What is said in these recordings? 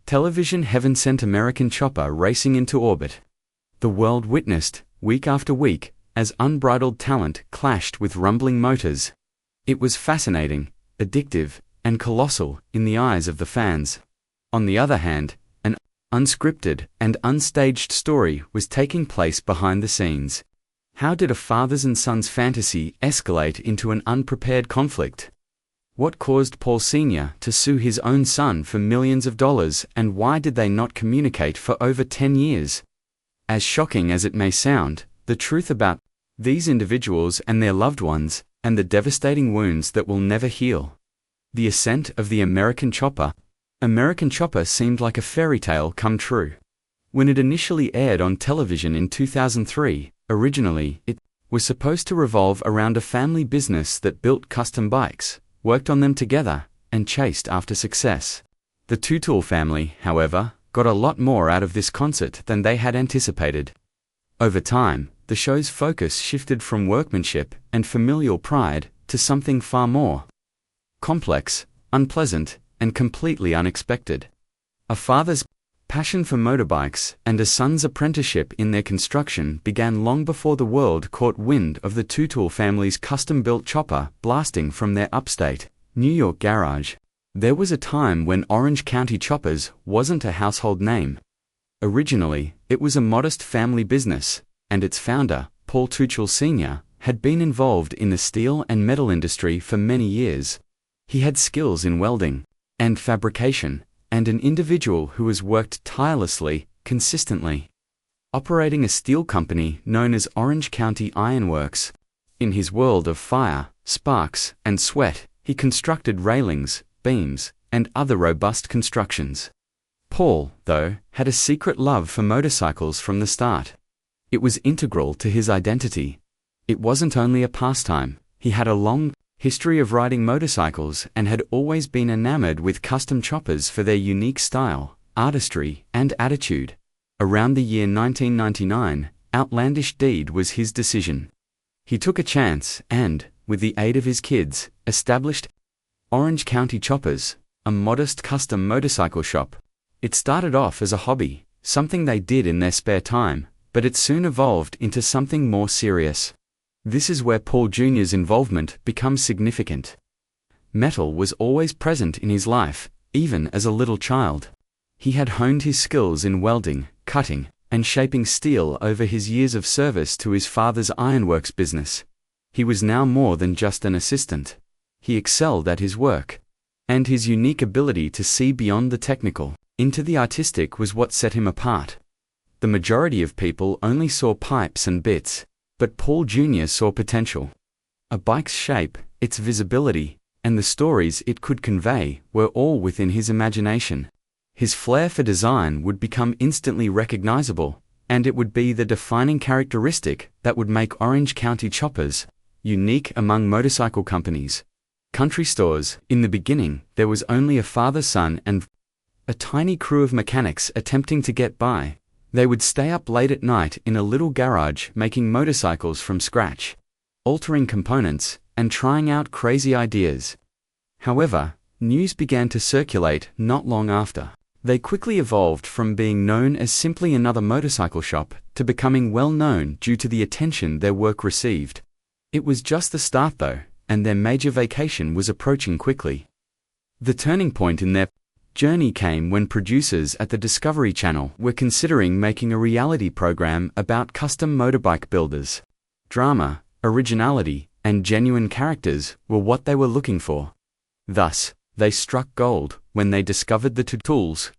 television heaven sent American chopper racing into orbit. The world witnessed, week after week, as unbridled talent clashed with rumbling motors. It was fascinating, addictive, and colossal in the eyes of the fans. On the other hand, an unscripted and unstaged story was taking place behind the scenes. How did a father's and son's fantasy escalate into an unprepared conflict? What caused Paul Sr. to sue his own son for millions of dollars, and why did they not communicate for over 10 years? As shocking as it may sound, the truth about these individuals and their loved ones, and the devastating wounds that will never heal. The ascent of the American chopper. American Chopper seemed like a fairy tale come true. When it initially aired on television in 2003, originally, it was supposed to revolve around a family business that built custom bikes, worked on them together, and chased after success. The Teutul family, however, got a lot more out of this concert than they had anticipated. Over time, the show's focus shifted from workmanship and familial pride to something far more complex, unpleasant, and completely unexpected. A father's passion for motorbikes and a son's apprenticeship in their construction began long before the world caught wind of the Teutul family's custom-built chopper blasting from their upstate New York garage. There was a time when Orange County Choppers wasn't a household name. Originally, it was a modest family business, and its founder, Paul Teutul Sr., had been involved in the steel and metal industry for many years. He had skills in welding and fabrication, and an individual who has worked tirelessly, consistently, operating a steel company known as Orange County Iron Works. In his world of fire, sparks, and sweat, he constructed railings, beams, and other robust constructions. Paul, though, had a secret love for motorcycles from the start. It was integral to his identity. It wasn't only a pastime. He had a long history of riding motorcycles and had always been enamored with custom choppers for their unique style, artistry, and attitude. Around the year 1999, outlandish deed was his decision. He took a chance and, with the aid of his kids, established Orange County Choppers, a modest custom motorcycle shop. It started off as a hobby, something they did in their spare time, but it soon evolved into something more serious. This is where Paul Jr.'s involvement becomes significant. Metal was always present in his life, even as a little child. He had honed his skills in welding, cutting, and shaping steel over his years of service to his father's ironworks business. He was now more than just an assistant. He excelled at his work, and his unique ability to see beyond the technical into the artistic was what set him apart. The majority of people only saw pipes and bits, but Paul Jr. saw potential. A bike's shape, its visibility, and the stories it could convey were all within his imagination. His flair for design would become instantly recognizable, and it would be the defining characteristic that would make Orange County Choppers unique among motorcycle companies. Country stores. In the beginning, there was only a father-son and a tiny crew of mechanics attempting to get by. They would stay up late at night in a little garage making motorcycles from scratch, altering components, and trying out crazy ideas. However, news began to circulate not long after. They quickly evolved from being known as simply another motorcycle shop to becoming well known due to the attention their work received. It was just the start though, and their major vacation was approaching quickly. The turning point in their journey came when producers at the Discovery Channel were considering making a reality program about custom motorbike builders. Drama, originality, and genuine characters were what they were looking for. Thus, they struck gold when they discovered the Teutuls.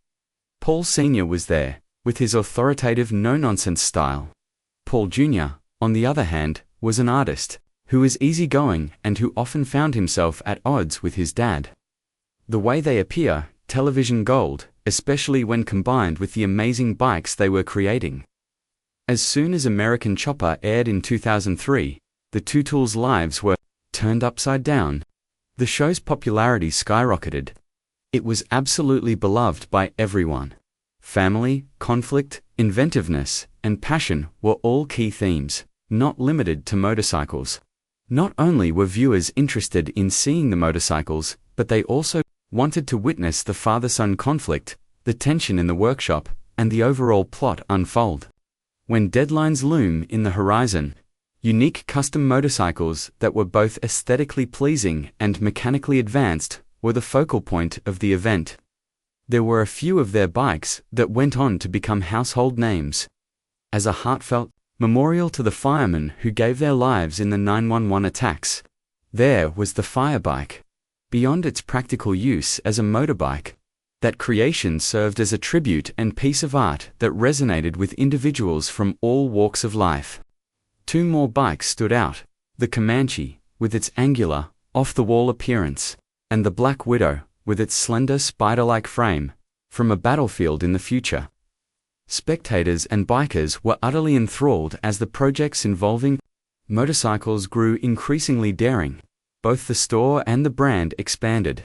Paul Sr. was there, with his authoritative no-nonsense style. Paul Jr., on the other hand, was an artist, who was easygoing and who often found himself at odds with his dad. The way they appear, television gold, especially when combined with the amazing bikes they were creating. As soon as American Chopper aired in 2003, the Teutuls' lives were turned upside down. The show's popularity skyrocketed. It was absolutely beloved by everyone. Family, conflict, inventiveness, and passion were all key themes, not limited to motorcycles. Not only were viewers interested in seeing the motorcycles, but they also wanted to witness the father-son conflict, the tension in the workshop, and the overall plot unfold. When deadlines loom in the horizon, unique custom motorcycles that were both aesthetically pleasing and mechanically advanced were the focal point of the event. There were a few of their bikes that went on to become household names. As a heartfelt memorial to the firemen who gave their lives in the 911 attacks, there was the Firebike. Beyond its practical use as a motorbike, that creation served as a tribute and piece of art that resonated with individuals from all walks of life. Two more bikes stood out: the Comanche, with its angular, off-the-wall appearance, and the Black Widow, with its slender spider-like frame, from a battlefield in the future. Spectators and bikers were utterly enthralled as the projects involving motorcycles grew increasingly daring. Both the store and the brand expanded.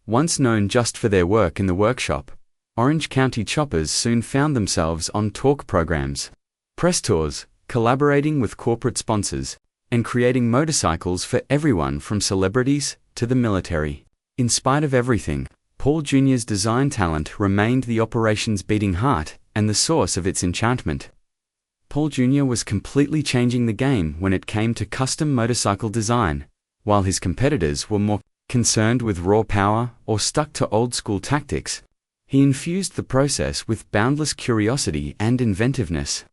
Once known just for their work in the workshop, Orange County Choppers soon found themselves on talk programs, press tours, collaborating with corporate sponsors, and creating motorcycles for everyone from celebrities to the military. In spite of everything, Paul Jr.'s design talent remained the operation's beating heart and the source of its enchantment. Paul Jr. was completely changing the game when it came to custom motorcycle design, while his competitors were more concerned with raw power or stuck to old-school tactics. He infused the process with boundless curiosity and inventiveness.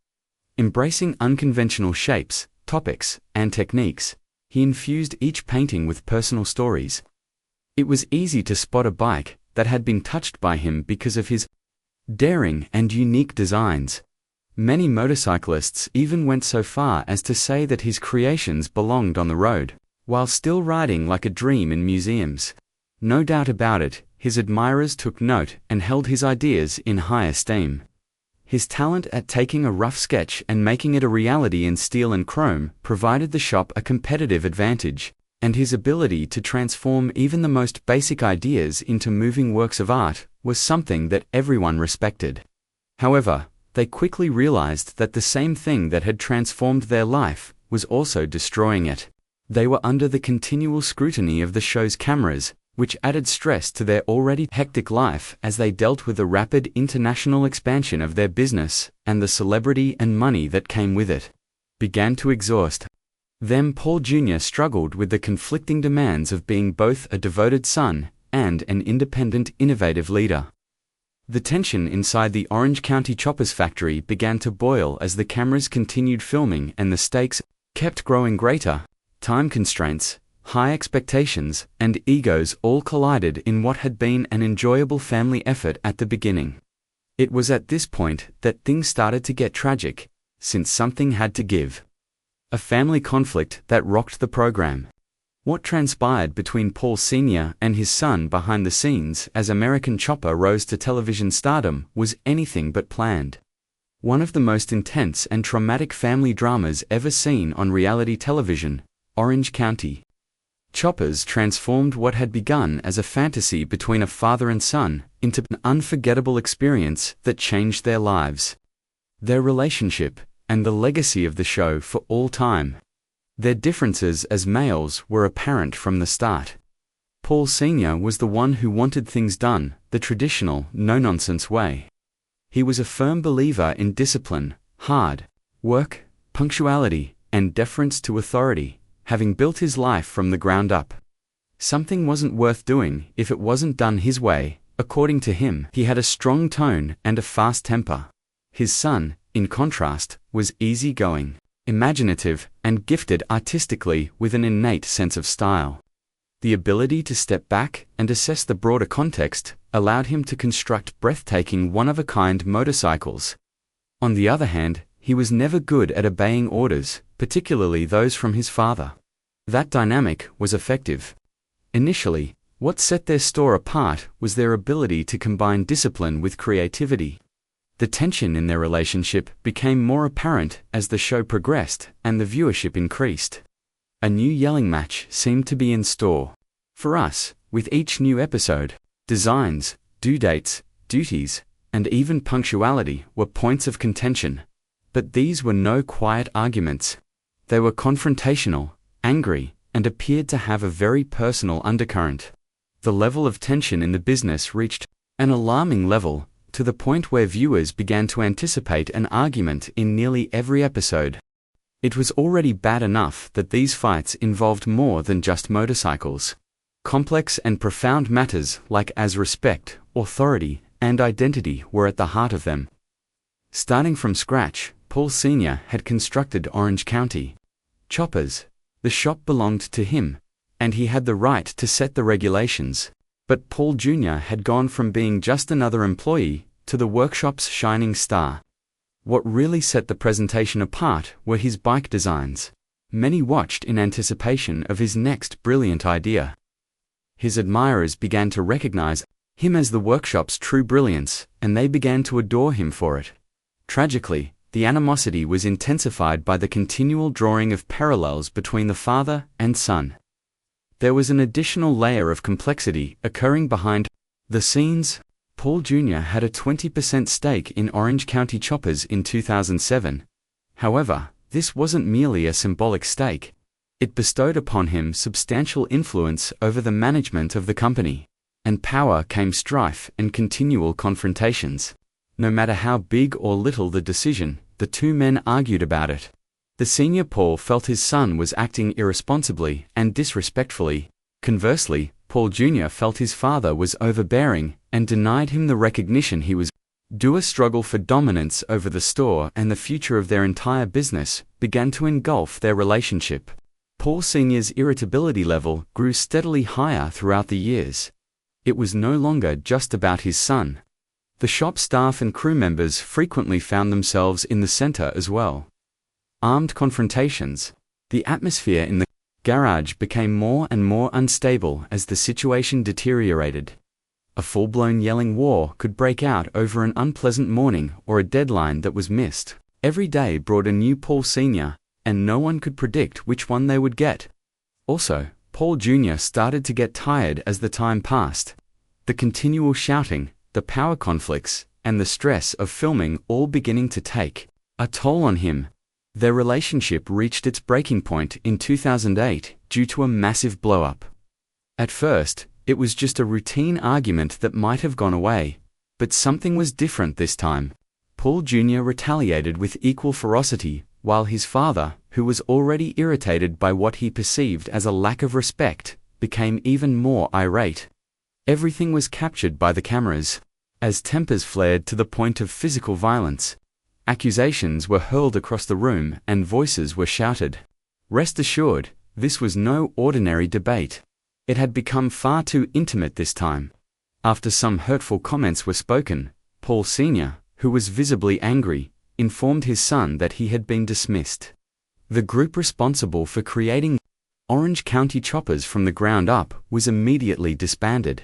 Embracing unconventional shapes, topics, and techniques, he infused each painting with personal stories. It was easy to spot a bike that had been touched by him because of his daring and unique designs. Many motorcyclists even went so far as to say that his creations belonged on the road, while still riding like a dream in museums. No doubt about it, his admirers took note and held his ideas in high esteem. His talent at taking a rough sketch and making it a reality in steel and chrome provided the shop a competitive advantage, and his ability to transform even the most basic ideas into moving works of art was something that everyone respected. However, they quickly realized that the same thing that had transformed their life was also destroying it. They were under the continual scrutiny of the show's cameras, which added stress to their already hectic life as they dealt with the rapid international expansion of their business, and the celebrity and money that came with it began to exhaust them. Paul Jr. struggled with the conflicting demands of being both a devoted son and an independent, innovative leader. The tension inside the Orange County Choppers factory began to boil as the cameras continued filming and the stakes kept growing greater. Time constraints, high expectations, and egos all collided in what had been an enjoyable family effort at the beginning. It was at this point that things started to get tragic, since something had to give. A family conflict that rocked the program. What transpired between Paul Sr. and his son behind the scenes as American Chopper rose to television stardom was anything but planned. One of the most intense and traumatic family dramas ever seen on reality television, Orange County Choppers transformed what had begun as a fantasy between a father and son into an unforgettable experience that changed their lives, their relationship, and the legacy of the show for all time. Their differences as males were apparent from the start. Paul Sr. was the one who wanted things done the traditional, no-nonsense way. He was a firm believer in discipline, hard work, punctuality, and deference to authority, having built his life from the ground up. Something wasn't worth doing if it wasn't done his way. According to him, he had a strong tone and a fast temper. His son, in contrast, was easygoing, imaginative, and gifted artistically with an innate sense of style. The ability to step back and assess the broader context allowed him to construct breathtaking one-of-a-kind motorcycles. On the other hand, he was never good at obeying orders, particularly those from his father. That dynamic was effective. Initially, what set their store apart was their ability to combine discipline with creativity. The tension in their relationship became more apparent as the show progressed and the viewership increased. A new yelling match seemed to be in store. For us, with each new episode, designs, due dates, duties, and even punctuality were points of contention. But these were no quiet arguments. They were confrontational, angry, and appeared to have a very personal undercurrent. The level of tension in the business reached an alarming level to the point where viewers began to anticipate an argument in nearly every episode. It was already bad enough that these fights involved more than just motorcycles. Complex and profound matters like respect, authority, and identity were at the heart of them. Starting from scratch, Paul Sr. had constructed Orange County choppers. The shop belonged to him, and he had the right to set the regulations. But Paul Jr. had gone from being just another employee to the workshop's shining star. What really set the presentation apart were his bike designs. Many watched in anticipation of his next brilliant idea. His admirers began to recognize him as the workshop's true brilliance, and they began to adore him for it. Tragically, the animosity was intensified by the continual drawing of parallels between the father and son. There was an additional layer of complexity occurring behind the scenes. Paul Jr. had a 20% stake in Orange County Choppers in 2007. However, this wasn't merely a symbolic stake. It bestowed upon him substantial influence over the management of the company. And power came strife and continual confrontations. No matter how big or little the decision, the two men argued about it. The senior Paul felt his son was acting irresponsibly and disrespectfully. Conversely, Paul Jr. felt his father was overbearing and denied him the recognition he was due. A struggle for dominance over the store and the future of their entire business began to engulf their relationship. Paul Sr.'s irritability level grew steadily higher throughout the years. It was no longer just about his son. The shop staff and crew members frequently found themselves in the center as well. Armed confrontations. The atmosphere in the garage became more and more unstable as the situation deteriorated. A full-blown yelling war could break out over an unpleasant morning or a deadline that was missed. Every day brought a new Paul Sr., and no one could predict which one they would get. Also, Paul Jr. started to get tired as the time passed. The continual shouting, the power conflicts, and the stress of filming all beginning to take a toll on him. Their relationship reached its breaking point in 2008 due to a massive blow-up. At first, it was just a routine argument that might have gone away, but something was different this time. Paul Jr. retaliated with equal ferocity, while his father, who was already irritated by what he perceived as a lack of respect, became even more irate. Everything was captured by the cameras. As tempers flared to the point of physical violence, accusations were hurled across the room and voices were shouted. Rest assured, this was no ordinary debate. It had become far too intimate this time. After some hurtful comments were spoken, Paul Sr., who was visibly angry, informed his son that he had been dismissed. The group responsible for creating Orange County Choppers from the ground up was immediately disbanded.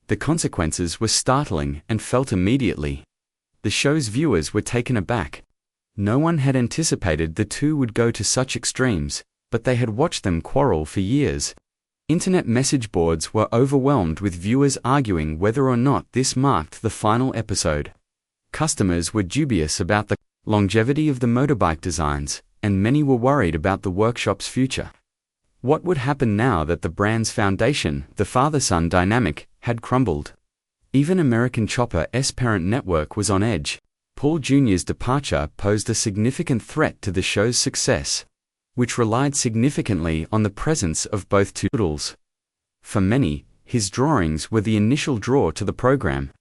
The consequences were startling and felt immediately. The show's viewers were taken aback. No one had anticipated the two would go to such extremes, but they had watched them quarrel for years. Internet message boards were overwhelmed with viewers arguing whether or not this marked the final episode. Customers were dubious about the longevity of the motorbike designs, and many were worried about the workshop's future. What would happen now that the brand's foundation, the father-son dynamic, had crumbled? Even American Chopper's parent network was on edge. Paul Jr.'s departure posed a significant threat to the show's success, which relied significantly on the presence of both Teutul's. For many, his drawings were the initial draw to the program.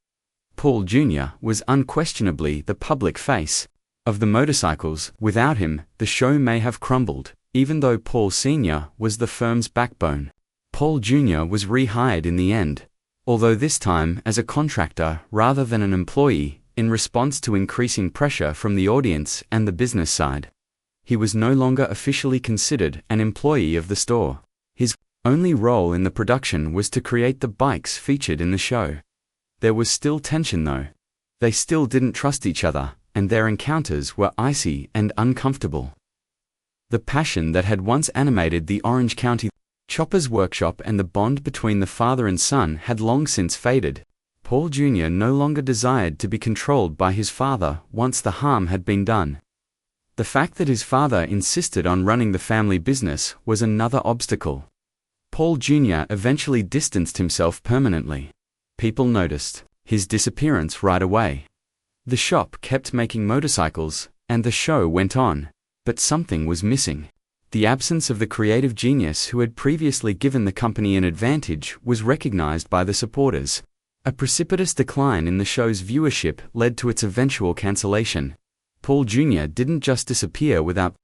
Paul Jr. was unquestionably the public face of the motorcycles. Without him, the show may have crumbled, even though Paul Sr. was the firm's backbone. Paul Jr. was rehired in the end, although this time as a contractor rather than an employee, in response to increasing pressure from the audience and the business side. He was no longer officially considered an employee of the store. His only role in the production was to create the bikes featured in the show. There was still tension though. They still didn't trust each other, and their encounters were icy and uncomfortable. The passion that had once animated the Orange County Choppers workshop and the bond between the father and son had long since faded. Paul Jr. no longer desired to be controlled by his father once the harm had been done. The fact that his father insisted on running the family business was another obstacle. Paul Jr. eventually distanced himself permanently. People noticed his disappearance right away. The shop kept making motorcycles, and the show went on, but something was missing. The absence of the creative genius who had previously given the company an advantage was recognized by the supporters. A precipitous decline in the show's viewership led to its eventual cancellation. Paul Jr. didn't just disappear without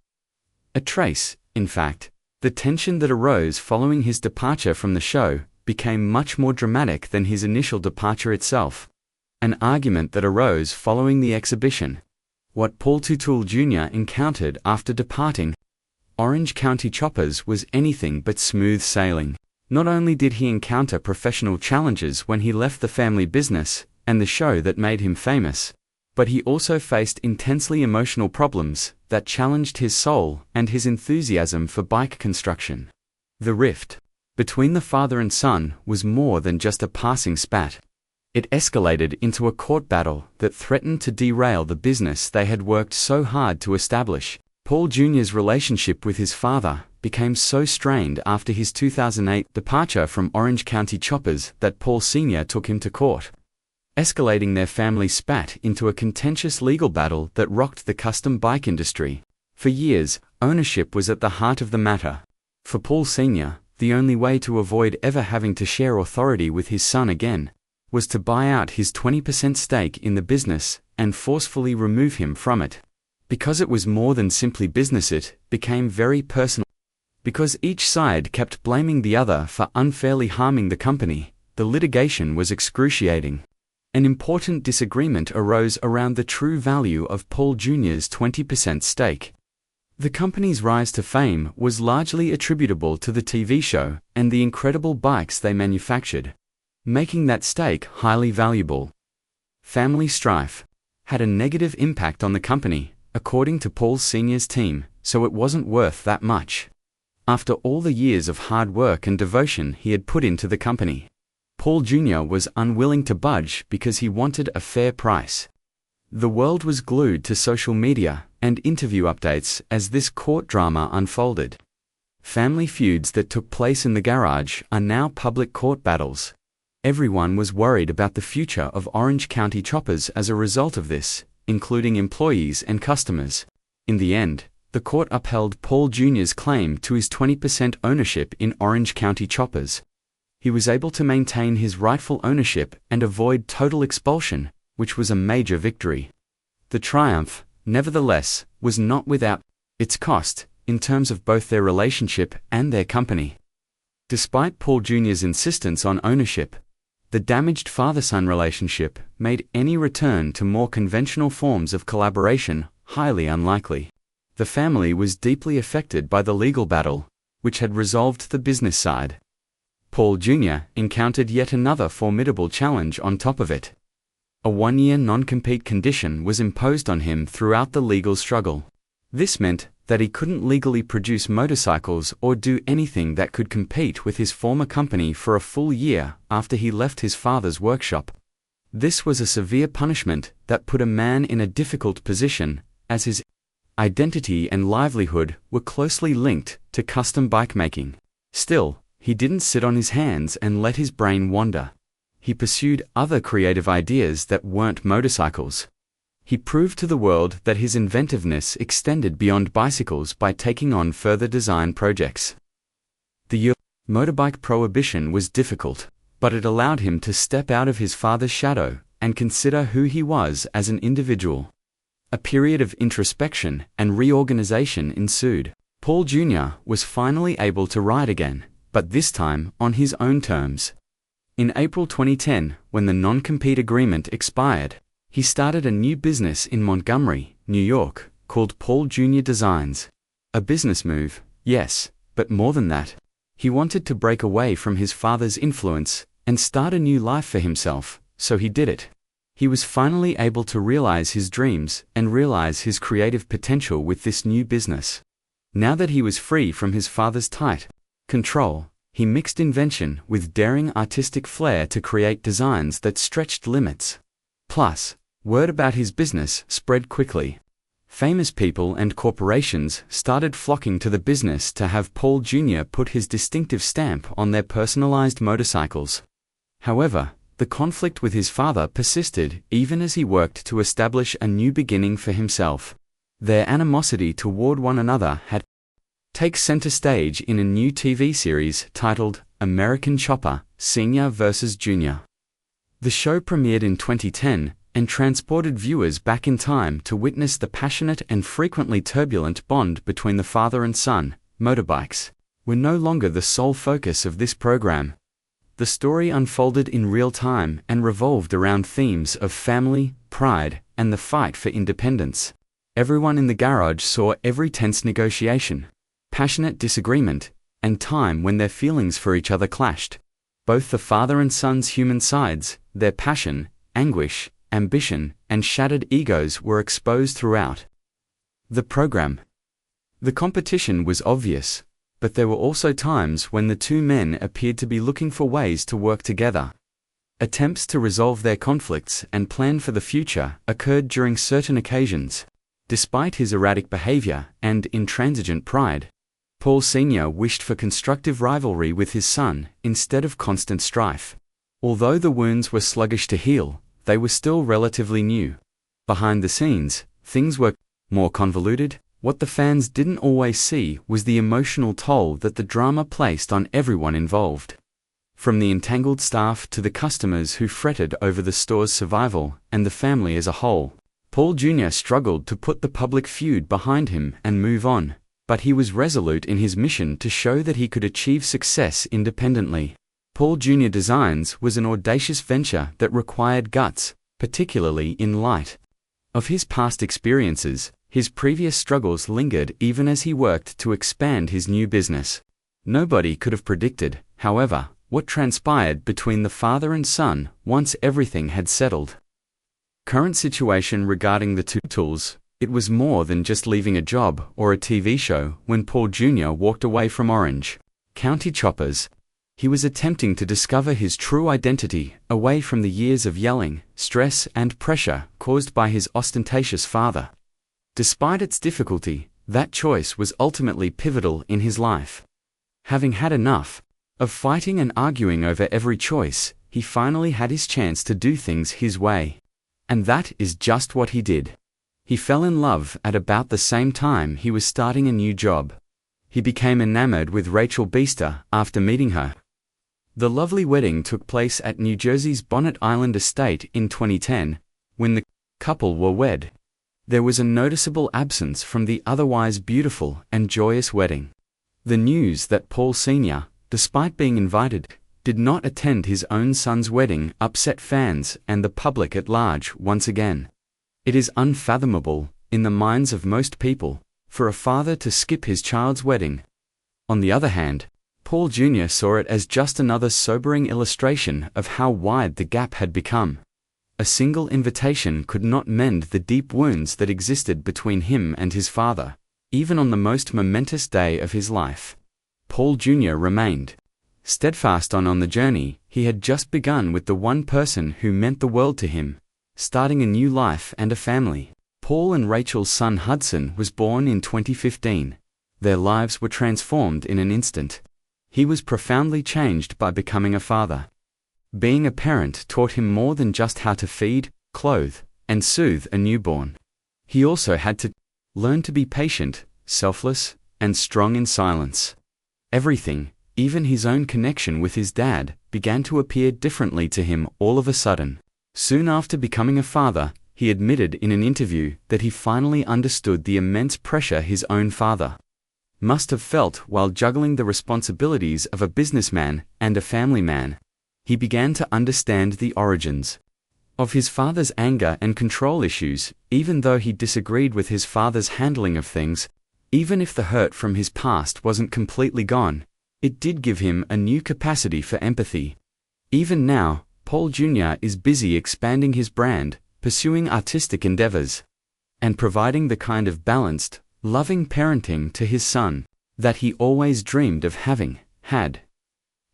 a trace. In fact, the tension that arose following his departure from the show became much more dramatic than his initial departure itself. An argument that arose following the exhibition. What Paul Teutul Jr. encountered after departing Orange County Choppers was anything but smooth sailing. Not only did he encounter professional challenges when he left the family business and the show that made him famous, but he also faced intensely emotional problems that challenged his soul and his enthusiasm for bike construction. The rift between the father and son was more than just a passing spat. It escalated into a court battle that threatened to derail the business they had worked so hard to establish. Paul Jr.'s relationship with his father became so strained after his 2008 departure from Orange County Choppers that Paul Sr. took him to court, escalating their family spat into a contentious legal battle that rocked the custom bike industry. For years, ownership was at the heart of the matter. For Paul Sr., the only way to avoid ever having to share authority with his son again was to buy out his 20% stake in the business and forcefully remove him from it. Because it was more than simply business, it became very personal. Because each side kept blaming the other for unfairly harming the company, the litigation was excruciating. An important disagreement arose around the true value of Paul Jr.'s 20% stake. The company's rise to fame was largely attributable to the TV show and the incredible bikes they manufactured, making that stake highly valuable. Family strife had a negative impact on the company, according to Paul Sr.'s team, so it wasn't worth that much. After all the years of hard work and devotion he had put into the company, Paul Jr. was unwilling to budge because he wanted a fair price. The world was glued to social media and interview updates as this court drama unfolded. Family feuds that took place in the garage are now public court battles. Everyone was worried about the future of Orange County Choppers as a result of this, including employees and customers. In the end, the court upheld Paul Jr.'s claim to his 20% ownership in Orange County Choppers. He was able to maintain his rightful ownership and avoid total expulsion, which was a major victory. The triumph, nevertheless, was not without its cost, in terms of both their relationship and their company. Despite Paul Jr.'s insistence on ownership, the damaged father-son relationship made any return to more conventional forms of collaboration highly unlikely. The family was deeply affected by the legal battle, which had resolved the business side. Paul Jr. encountered yet another formidable challenge on top of it. A 1-year non-compete condition was imposed on him throughout the legal struggle. This meant that he couldn't legally produce motorcycles or do anything that could compete with his former company for a full year after he left his father's workshop. This was a severe punishment that put a man in a difficult position, as his identity and livelihood were closely linked to custom bike making. Still, he didn't sit on his hands and let his brain wander. He pursued other creative ideas that weren't motorcycles. He proved to the world that his inventiveness extended beyond bicycles by taking on further design projects. The motorbike prohibition was difficult, but it allowed him to step out of his father's shadow and consider who he was as an individual. A period of introspection and reorganization ensued. Paul Jr. was finally able to ride again, but this time on his own terms. In April 2010, when the non-compete agreement expired, he started a new business in Montgomery, New York, called Paul Jr. Designs. A business move, yes, but more than that. He wanted to break away from his father's influence and start a new life for himself, so he did it. He was finally able to realize his dreams and realize his creative potential with this new business. Now that he was free from his father's tight control, he mixed invention with daring artistic flair to create designs that stretched limits. Plus, word about his business spread quickly. Famous people and corporations started flocking to the business to have Paul Jr. put his distinctive stamp on their personalized motorcycles. However, The conflict with his father persisted even as he worked to establish a new beginning for himself. Their animosity toward one another had taken center stage in a new TV series titled American Chopper: Senior vs. Junior. The show premiered in 2010 and transported viewers back in time to witness the passionate and frequently turbulent bond between the father and son. Motorbikes were no longer the sole focus of this program. The story unfolded in real time and revolved around themes of family, pride, and the fight for independence. Everyone in the garage saw every tense negotiation, passionate disagreement, and time when their feelings for each other clashed. Both the father and son's human sides, their passion, anguish, ambition, and shattered egos were exposed throughout the program. The competition was obvious, but there were also times when the two men appeared to be looking for ways to work together. Attempts to resolve their conflicts and plan for the future occurred during certain occasions. Despite his erratic behavior and intransigent pride, Paul Sr. wished for constructive rivalry with his son instead of constant strife. Although the wounds were sluggish to heal, they were still relatively new. Behind the scenes, things were more convoluted. What the fans didn't always see was the emotional toll that the drama placed on everyone involved. From the entangled staff to the customers who fretted over the store's survival and the family as a whole, Paul Jr. struggled to put the public feud behind him and move on, but he was resolute in his mission to show that he could achieve success independently. Paul Jr. Designs was an audacious venture that required guts, particularly in light of his past experiences. His previous struggles lingered even as he worked to expand his new business. Nobody could have predicted, however, what transpired between the father and son once everything had settled. Current situation regarding the Teutul's: it was more than just leaving a job or a TV show when Paul Jr. walked away from Orange County Choppers. He was attempting to discover his true identity away from the years of yelling, stress, and pressure caused by his ostentatious father. Despite its difficulty, that choice was ultimately pivotal in his life. Having had enough of fighting and arguing over every choice, he finally had his chance to do things his way. And that is just what he did. He fell in love at about the same time he was starting a new job. He became enamored with Rachel Beaster after meeting her. The lovely wedding took place at New Jersey's Bonnet Island estate in 2010. When the couple were wed, there was a noticeable absence from the otherwise beautiful and joyous wedding. The news that Paul Sr., despite being invited, did not attend his own son's wedding upset fans and the public at large once again. It is unfathomable, in the minds of most people, for a father to skip his child's wedding. On the other hand, Paul Jr. saw it as just another sobering illustration of how wide the gap had become. A single invitation could not mend the deep wounds that existed between him and his father, even on the most momentous day of his life. Paul Jr. remained steadfast on the journey he had just begun with the one person who meant the world to him, starting a new life and a family. Paul and Rachel's son Hudson was born in 2015. Their lives were transformed in an instant. He was profoundly changed by becoming a father. Being a parent taught him more than just how to feed, clothe, and soothe a newborn. He also had to learn to be patient, selfless, and strong in silence. Everything, even his own connection with his dad, began to appear differently to him all of a sudden. Soon after becoming a father, he admitted in an interview that he finally understood the immense pressure his own father must have felt while juggling the responsibilities of a businessman and a family man. He began to understand the origins of his father's anger and control issues, even though he disagreed with his father's handling of things. Even if the hurt from his past wasn't completely gone, it did give him a new capacity for empathy. Even now, Paul Jr. is busy expanding his brand, pursuing artistic endeavors, and providing the kind of balanced, loving parenting to his son that he always dreamed of having had.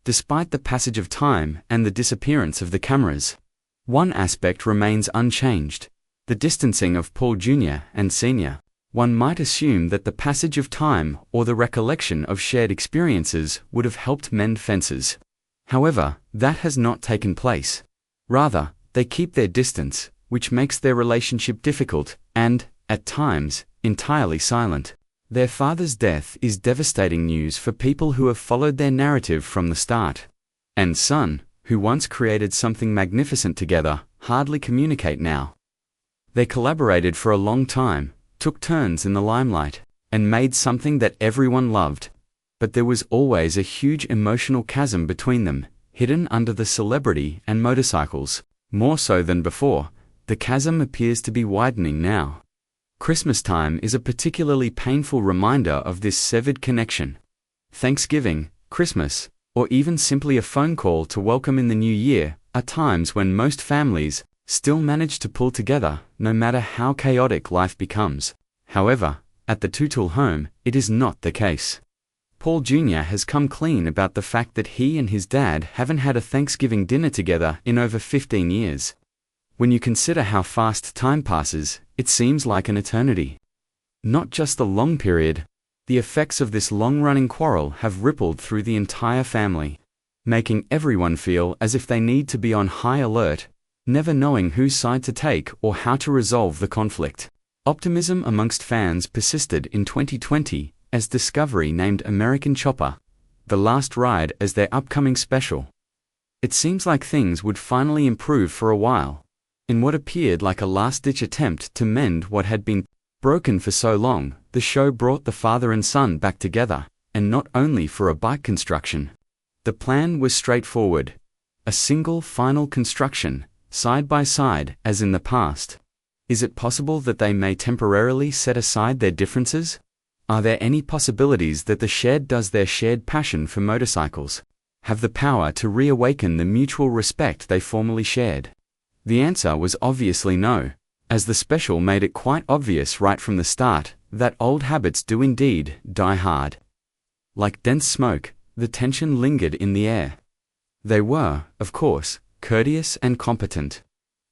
Despite the passage of time and the disappearance of the cameras, one aspect remains unchanged: the distancing of Paul Jr. and Sr. One might assume that the passage of time or the recollection of shared experiences would have helped mend fences. However, that has not taken place. Rather, they keep their distance, which makes their relationship difficult and, at times, entirely silent. Their father's death is devastating news for people who have followed their narrative from the start. And son, who once created something magnificent together, hardly communicate now. They collaborated for a long time, took turns in the limelight, and made something that everyone loved. But there was always a huge emotional chasm between them, hidden under the celebrity and motorcycles. More so than before, the chasm appears to be widening now. Christmas time is a particularly painful reminder of this severed connection. Thanksgiving, Christmas, or even simply a phone call to welcome in the new year are times when most families still manage to pull together, no matter how chaotic life becomes. However, at the Teutul home, it is not the case. Paul Jr. has come clean about the fact that he and his dad haven't had a Thanksgiving dinner together in over 15 years. When you consider how fast time passes, it seems like an eternity. Not just a long period, the effects of this long-running quarrel have rippled through the entire family, making everyone feel as if they need to be on high alert, never knowing whose side to take or how to resolve the conflict. Optimism amongst fans persisted in 2020 as Discovery named American Chopper, The Last Ride as their upcoming special. It seems like things would finally improve for a while. In what appeared like a last-ditch attempt to mend what had been broken for so long, the show brought the father and son back together, and not only for a bike construction. The plan was straightforward. A single final construction, side by side as in the past. Is it possible that they may temporarily set aside their differences? Are there any possibilities that the shed does their shared passion for motorcycles have the power to reawaken the mutual respect they formerly shared? The answer was obviously no, as the special made it quite obvious right from the start that old habits do indeed die hard. Like dense smoke, the tension lingered in the air. They were, of course, courteous and competent.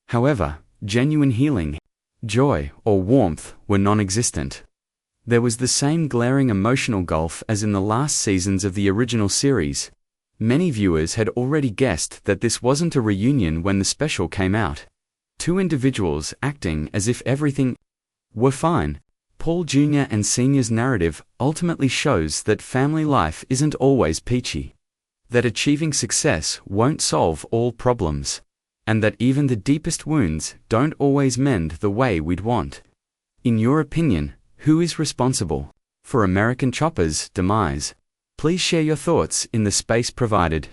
However, genuine healing, joy, or warmth were non-existent. There was the same glaring emotional gulf as in the last seasons of the original series. Many viewers had already guessed that this wasn't a reunion when the special came out. Two individuals acting as if everything were fine. Paul Jr. and Sr.'s narrative ultimately shows that family life isn't always peachy, that achieving success won't solve all problems, and that even the deepest wounds don't always mend the way we'd want. In your opinion, who is responsible for American Chopper's demise? Please share your thoughts in the space provided.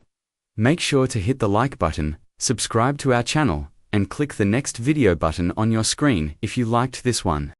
Make sure to hit the like button, subscribe to our channel, and click the next video button on your screen if you liked this one.